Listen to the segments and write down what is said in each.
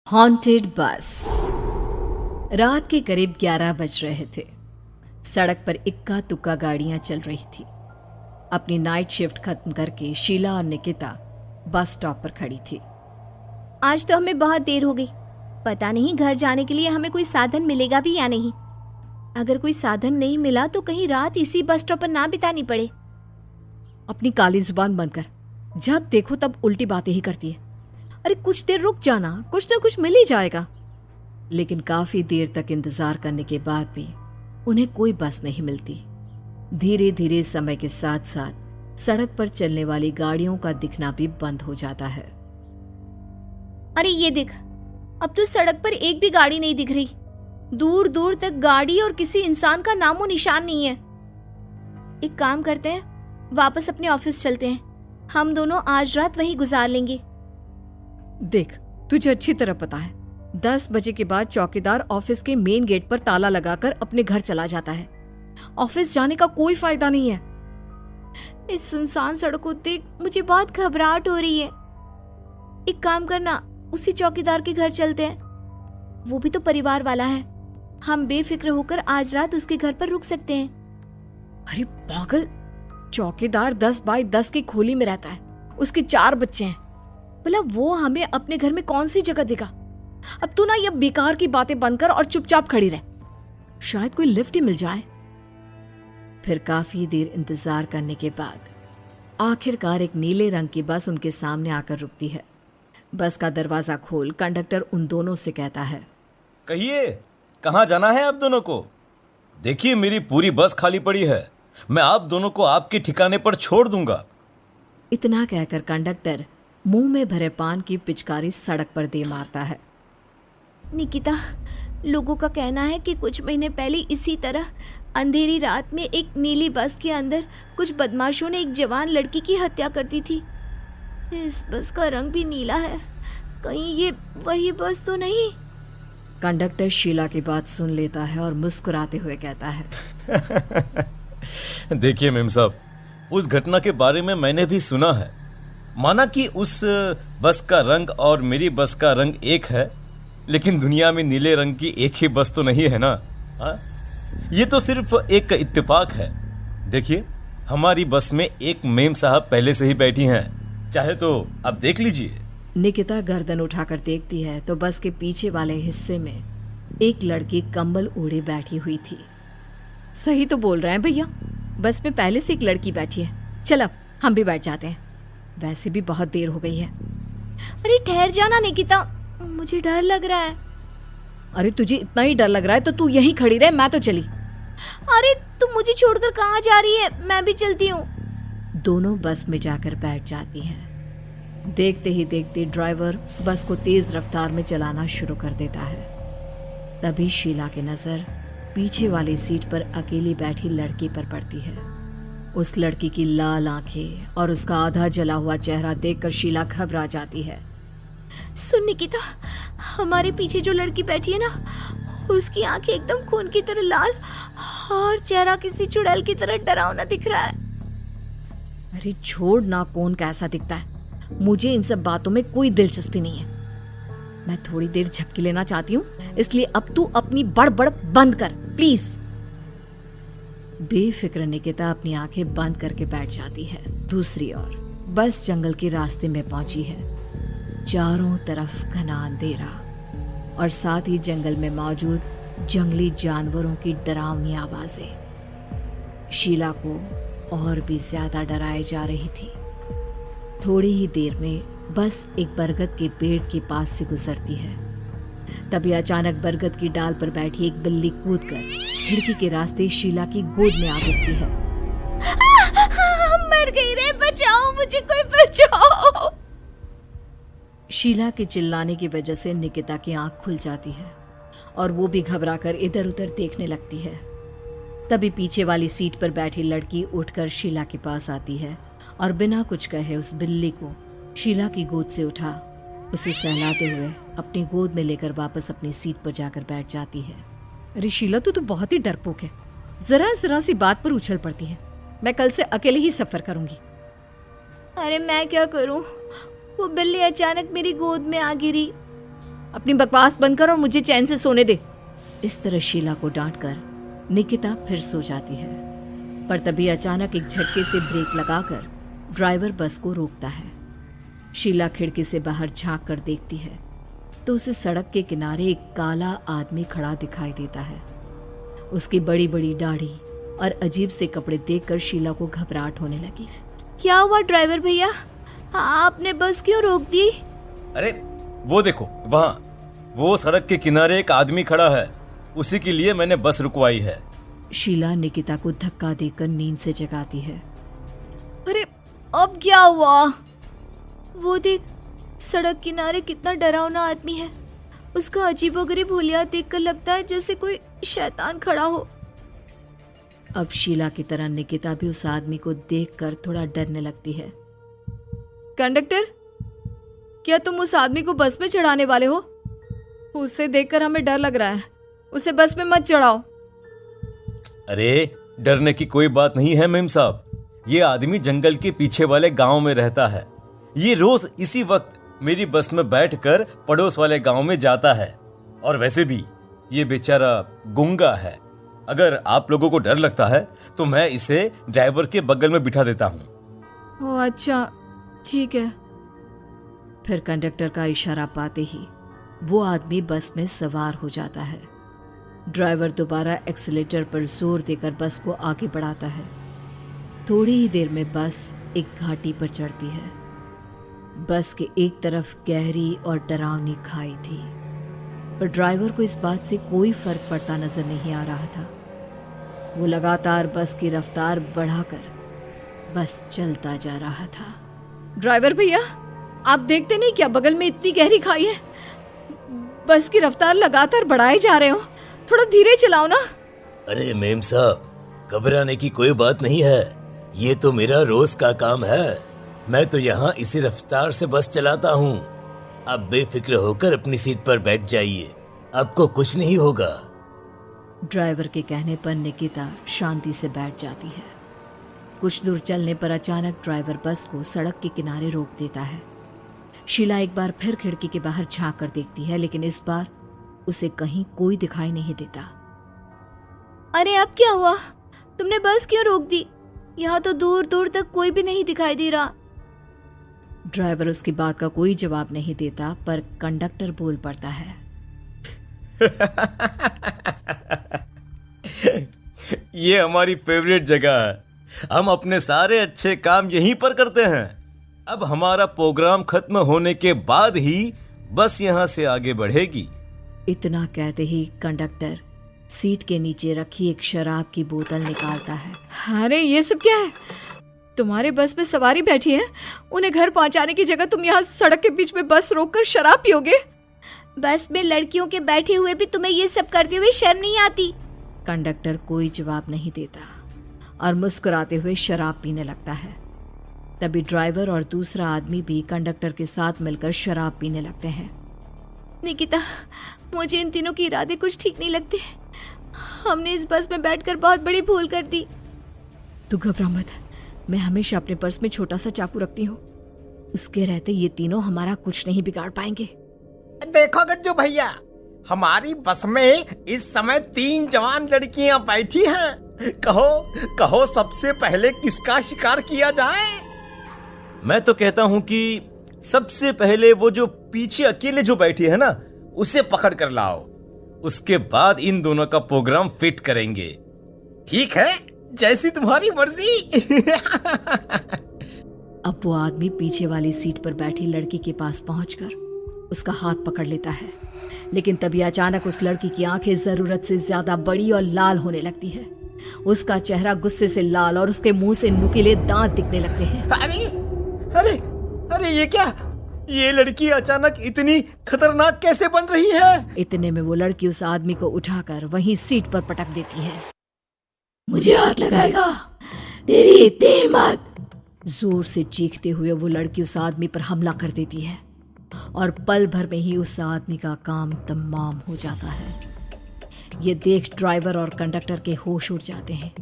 Haunted बस। रात के करीब 11 बज रहे थे। सड़क पर इक्का तुक्का गाड़ियां चल रही थी। अपनी नाइट शिफ्ट खत्म करके शीला और निकिता बस स्टॉप पर खड़ी थी। आज तो हमें बहुत देर हो गई। पता नहीं घर जाने के लिए हमें कोई साधन मिलेगा भी या नहीं। अगर कोई साधन नहीं मिला तो कहीं रात इसी बस स्टॉप पर ना बितानी पड़े। अपनी काली जुबान बंद कर। जब देखो तब उल्टी बातें ही करती है। अरे कुछ देर रुक जाना, कुछ ना कुछ मिल ही जाएगा। लेकिन काफी देर तक इंतजार करने के बाद भी उन्हें कोई बस नहीं मिलती। धीरे धीरे समय के साथ साथ सड़क पर चलने वाली गाड़ियों का दिखना भी बंद हो जाता है। अरे ये देख, अब तो सड़क पर एक भी गाड़ी नहीं दिख रही। दूर दूर तक गाड़ी और किसी इंसान का नामो निशान नहीं है। एक काम करते हैं, वापस अपने ऑफिस चलते हैं। हम दोनों आज रात वहीं गुजार लेंगे। देख, तुझे अच्छी तरह पता है 10 बजे के बाद चौकीदार ऑफिस के मेन गेट पर ताला लगाकर अपने घर चला जाता है। ऑफिस जाने का कोई फायदा नहीं है। इस सुनसान सड़क को देख मुझे बहुत घबराहट हो रही है। एक काम करना, उसी चौकीदार के घर चलते हैं। वो भी तो परिवार वाला है। हम बेफिक्र होकर आज रात उसके घर पर रुक सकते हैं। अरे पागल, चौकीदार 10 बाई 10 की खोली में रहता है। उसके 4 बच्चे हैं। भला वो हमें अपने घर में कौन सी जगह देगा। अब तू ना ये बेकार की बातें बंद कर और चुपचाप खड़ी रह। शायद कोई लिफ्ट ही मिल जाए। फिर काफी देर इंतजार करने के बाद आखिरकार एक नीले रंग की बस उनके सामने आकर रुकती है। बस का दरवाजा खोल कंडक्टर उन दोनों से कहता है, कहिए कहाँ जाना है आप दोनों को? देखिए मेरी पूरी बस खाली पड़ी है। मैं आप दोनों को आपके ठिकाने पर छोड़ दूंगा। इतना कहकर कंडक्टर मुंह में भरे पान की पिचकारी सड़क पर दे मारता है। निकिता, लोगों का कहना है कि कुछ महीने पहले इसी तरह अंधेरी रात में एक नीली बस के अंदर कुछ बदमाशों ने एक जवान लड़की की हत्या कर दी थी। इस बस का रंग भी नीला है। कहीं ये वही बस तो नहीं? कंडक्टर शीला की बात सुन लेता है और मुस्कुराते हुए कहता है, देखिए मेम साहब, उस घटना के बारे में मैंने भी सुना है। माना कि उस बस का रंग और मेरी बस का रंग एक है, लेकिन दुनिया में नीले रंग की एक ही बस तो नहीं है ना। हाँ, ये तो सिर्फ एक इत्तेफाक है। देखिए हमारी बस में एक मेम साहब पहले से ही बैठी हैं, चाहे तो आप देख लीजिए। निकिता गर्दन उठाकर देखती है तो बस के पीछे वाले हिस्से में एक लड़की कंबल ओढ़े बैठी हुई थी। सही तो बोल रहे हैं भैया, बस में पहले से एक लड़की बैठी है। चल अब हम भी बैठ जाते हैं, वैसे भी बहुत देर हो गई है। अरे ठहर जाना निकिता, मुझे डर लग रहा है। अरे तुझे इतना ही डर लग रहा है तो तू यहीं खड़ी रहे, मैं तो चली। अरे तुम मुझे छोड़कर कहाँ जा रही है? मैं भी चलती हूँ। दोनों बस में जाकर बैठ जाती हैं। देखते ही देखते ड्राइवर बस को तेज रफ्तार में चलाना शुरू कर देता है। तभी शीला की नजर पीछे वाली सीट पर अकेली बैठी लड़की पर पड़ती है। उस लड़की की लाल आंखें और उसका आधा जला हुआ चेहरा देखकर शीला घबरा जाती है। सुन निकिता, हमारे पीछे जो लड़की बैठी है ना, उसकी आंखें एकदम खून की तरह लाल और चेहरा किसी चुड़ैल की तरह डरावना दिख रहा है। अरे छोड़ ना, कौन कैसा दिखता है? मुझे इन सब बातों में कोई दिलचस्पी नहीं है। मैं थोड़ी देर झपकी लेना चाहती हूँ, इसलिए अब तू अपनी बड़बड़ बंद कर प्लीज। बेफिक्र निकिता अपनी आंखें बंद करके बैठ जाती है। दूसरी ओर बस जंगल के रास्ते में पहुंची है। चारों तरफ घना अंधेरा और साथ ही जंगल में मौजूद जंगली जानवरों की डरावनी आवाजें शीला को और भी ज्यादा डराए जा रही थी। थोड़ी ही देर में बस एक बरगद के पेड़ के पास से गुजरती है। तभी अचानक बरगद की डाल पर बैठी एक बिल्ली कूदकर खिड़की के रास्ते शीला की गोद में आ गिरती है। मर गई रे, बचाओ मुझे, कोई बचाओ। शीला के चिल्लाने की वजह से निकिता की आंख खुल जाती है और वो भी घबराकर इधर उधर देखने लगती है। तभी पीछे वाली सीट पर बैठी लड़की उठकर शीला के पास आती है और बिना कुछ कहे उस बिल्ली को शीला की गोद से उठा उसे सहलाते हुए अपनी गोद में लेकर वापस अपनी सीट पर जाकर बैठ जाती है। अरे शीला, तू तो बहुत ही डरपोक है। जरा जरा सी बात पर उछल पड़ती है। मैं कल से अकेले ही सफर करूंगी। अरे मैं क्या करूं? वो बिल्ली अचानक मेरी गोद में आ गिरी। अपनी बकवास बंद कर और मुझे चैन से सोने दे। इस तरह शीला को डांटकर निकिता फिर सो जाती है, पर तभी अचानक एक झटके से ब्रेक लगाकर ड्राइवर बस को रोकता है। शीला खिड़की से बाहर झांक कर देखती है तो उसे सड़क के किनारे एक काला आदमी खड़ा दिखाई देता है। उसकी बड़ी बड़ी दाढ़ी और अजीब से कपड़े देखकर शीला को घबराहट होने लगी। क्या हुआ ड्राइवर भैया, आपने बस क्यों रोक दी? अरे वो देखो, वहाँ वो सड़क के किनारे एक आदमी खड़ा है, उसी के लिए मैंने बस रुकवाई है। शीला निकिता को धक्का देकर नींद से जगाती है। अरे अब क्या हुआ? वो देख, सड़क किनारे कितना डरावना आदमी है। उसका अजीबोगरीब हुलिया देखकर लगता है जैसे कोई शैतान खड़ा हो। अब शीला की तरह निकिता भी उस आदमी को देखकर थोड़ा डरने लगती है। कंडक्टर, क्या तुम उस आदमी को बस में चढ़ाने वाले हो? उसे देखकर हमें डर लग रहा है, उसे बस में मत चढ़ाओ। अरे डरने की कोई बात नहीं है मेम साहब, ये आदमी जंगल के पीछे वाले गांव में रहता है। ये रोज इसी वक्त मेरी बस में बैठकर पड़ोस वाले गांव में जाता है, और वैसे भी ये बेचारा गूंगा है। अगर आप लोगों को डर लगता है तो मैं इसे ड्राइवर के बगल में बिठा देता हूँ। ओह अच्छा, ठीक है। फिर कंडक्टर का इशारा पाते ही वो आदमी बस में सवार हो जाता है। ड्राइवर दोबारा एक्सीलेटर पर जोर देकर बस को आगे बढ़ाता है। थोड़ी ही देर में बस एक घाटी पर चढ़ती है। बस के एक तरफ गहरी और डरावनी खाई थी, पर ड्राइवर को इस बात से कोई फर्क पड़ता नजर नहीं आ रहा था। वो लगातार बस की रफ्तार बढ़ाकर बस चलता जा रहा था। ड्राइवर भैया, आप देखते नहीं क्या बगल में इतनी गहरी खाई है? बस की रफ्तार लगातार बढ़ाए जा रहे हो, थोड़ा धीरे चलाओ ना। अरे मेम साहब, घबराने की कोई बात नहीं है, ये तो मेरा रोज का काम है। मैं तो यहाँ इसी रफ्तार से बस चलाता हूँ। आप बेफिक्र होकर अपनी सीट पर बैठ जाइए, आपको कुछ नहीं होगा। ड्राइवर के कहने पर निकिता शांति से बैठ जाती है। कुछ दूर चलने पर अचानक ड्राइवर बस को सड़क के किनारे रोक देता है। शीला एक बार फिर खिड़की के बाहर झांक कर देखती है, लेकिन इस बार उसे कहीं कोई दिखाई नहीं देता। अरे अब क्या हुआ? तुमने बस क्यों रोक दी? यहाँ तो दूर दूर तक कोई भी नहीं दिखाई दे रहा। ड्राइवर उसकी बात का कोई जवाब नहीं देता, पर कंडक्टर बोल पड़ता है। ये हमारी फेवरेट जगह है, हम अपने सारे अच्छे काम यहीं पर करते हैं। अब हमारा प्रोग्राम खत्म होने के बाद ही बस यहाँ से आगे बढ़ेगी। इतना कहते ही कंडक्टर सीट के नीचे रखी एक शराब की बोतल निकालता है। अरे ये सब क्या है? तुम्हारे बस में सवारी बैठी है, उन्हें घर पहुंचाने की जगह तुम यहाँ सड़क के बीच में बस रोककर शराब पियोगे? बस में लड़कियों के बैठे हुए भी तुम्हें ये सब करते हुए शर्म नहीं आती? कंडक्टर कोई जवाब नहीं देता और मुस्कुराते हुए शराब पीने लगता है। तभी ड्राइवर और दूसरा आदमी भी कंडक्टर के साथ मिलकर शराब पीने लगते हैं। निकिता, मुझे इन तीनों के इरादे कुछ ठीक नहीं लगते। हमने इस बस में बैठकर बहुत बड़ी भूल कर दी। तू घबरा मत, मैं हमेशा अपने पर्स में छोटा सा चाकू रखती हूँ। उसके रहते ये तीनों हमारा कुछ नहीं बिगाड़ पाएंगे। देखो गज्जू भैया, हमारी बस में इस समय 3 जवान लड़कियां बैठी हैं। कहो कहो सबसे पहले किसका शिकार किया जाए? मैं तो कहता हूँ कि सबसे पहले वो जो पीछे अकेले जो बैठी है ना, उसे पकड़ कर लाओ। उसके बाद इन दोनों का प्रोग्राम फिट करेंगे। ठीक है, जैसी तुम्हारी मर्जी। अब वो आदमी पीछे वाली सीट पर बैठी लड़की के पास पहुंचकर उसका हाथ पकड़ लेता है, लेकिन तभी अचानक उस लड़की की आंखें जरूरत से ज्यादा बड़ी और लाल होने लगती है। उसका चेहरा गुस्से से लाल और उसके मुंह से नुकीले दांत दिखने लगते हैं। अरे अरे अरे ये क्या? ये लड़की अचानक इतनी खतरनाक कैसे बन रही है? इतने में वो लड़की उस आदमी को उठाकर वहीं सीट पर पटक देती है। मुझे हाथ लगाएगा, तेरी इतनी हिम्मत! जोर से चीखते हुए वो लड़की उस आदमी पर हमला कर देती है और पल भर में ही उस आदमी का काम तमाम हो जाता है। ये देख ड्राइवर और कंडक्टर के होश उड़ जाते हैं।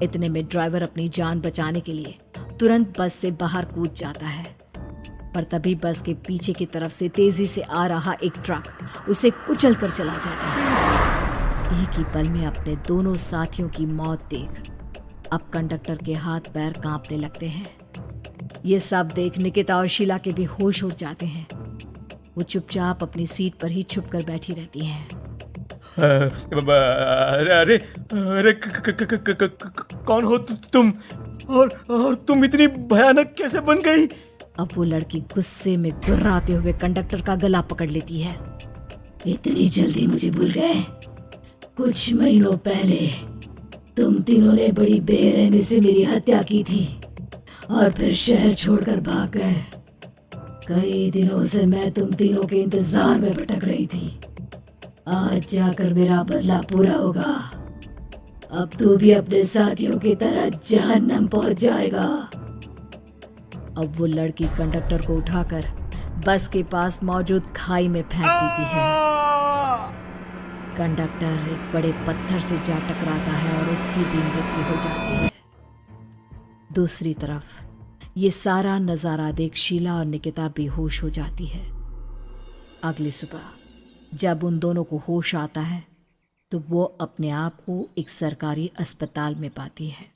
इतने में ड्राइवर अपनी जान बचाने के लिए तुरंत बस से बाहर कूद जाता है। पर तभी बस के पीछे की तरफ से तेजी से आ रहा एक ट्रक उसे कुचल कर चला जाता है। एक ही पल में अपने दोनों साथियों की मौत देख अब कंडक्टर के हाथ पैर कांपने लगते हैं। ये सब देख निकिता और शीला के भी होश उड़ जाते हैं। वो चुपचाप अपनी सीट पर ही छुप कर बैठी रहती हैं। अरे अरे अरे कौन हो तुम और तुम इतनी भयानक कैसे बन गई? अब वो लड़की गुस्से में गुर्राते हुए कंडक्टर का गला पकड़ लेती है। इतनी जल्दी मुझे भूल गए? कुछ महीनों पहले तुम तीनों ने बड़ी बेरहमी से मेरी हत्या की थी और फिर शहर छोड़कर भाग गए। कई दिनों से मैं तुम तीनों के इंतजार में भटक रही थी। आज जाकर मेरा बदला पूरा होगा। अब तू भी अपने साथियों की तरह जहन्नम पहुंच जाएगा। अब वो लड़की कंडक्टर को उठाकर बस के पास मौजूद खाई में फेंक देती है। कंडक्टर एक बड़े पत्थर से जा टकराता है और उसकी भी मृत्यु हो जाती है। दूसरी तरफ ये सारा नजारा देख शीला और निकिता बेहोश हो जाती है। अगली सुबह जब उन दोनों को होश आता है तो वो अपने आप को एक सरकारी अस्पताल में पाती है।